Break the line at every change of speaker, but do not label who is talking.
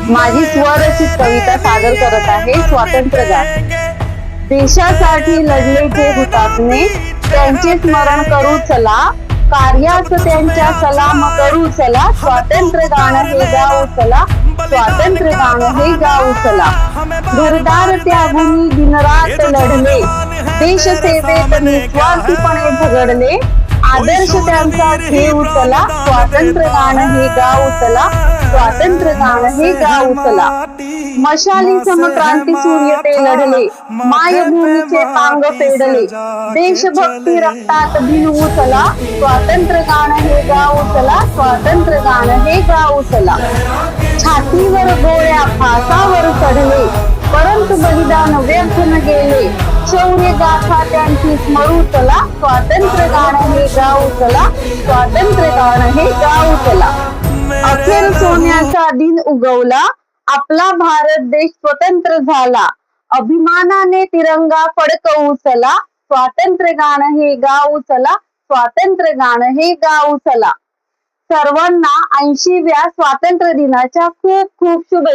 माझी स्वरचित कविता सादर करत आहे स्वातंत्र्य गान। देशासाठी लढले जे हुतात्मे त्यांचे स्मरण करू चला, कार्यास त्यांच्या सलाम करू चला। स्वातंत्र्य गान हे गाऊ चला, स्वातंत्र्य गान हे गाऊ चला। घरदार त्यागून दिनरात लढले, देश सेवेत निस्वार्थीपणे झगडले, आदर्श त्यांचा घेऊ चला। स्वातंत्र्य गान हे गाऊ चला, स्वातंत्र्य गान हे गाऊ चला। मशाली समक्रांती सूर्य ते लढले, मायभूमीचे पांग फेडले, देशभक्ती रक्तात भिनवू चला। स्वातंत्र्य गान हे गाऊ चला, स्वातंत्र्य गान हे गाऊ चला। छातीवर गोळ्या फासावर चढले, परंतु बलिदान व्यर्थ न गेले, शौर्य गाथा त्यांची स्मरू चला। स्वातंत्र्य गान हे गाऊ चला, स्वातंत्र्य गान हे गाऊ चला। अखेर सोन्याचा दिन उगवला, आपला भारत देश स्वतंत्र झाला, अभिमानाने तिरंगा फडकवू चला। स्वातंत्र्य गान हे गाऊ चला, स्वातंत्र्य गान हे गाऊ चला। सर्वांना 80व्या स्वातंत्र्य दिनाच्या खूप खूप शुभेच्छा।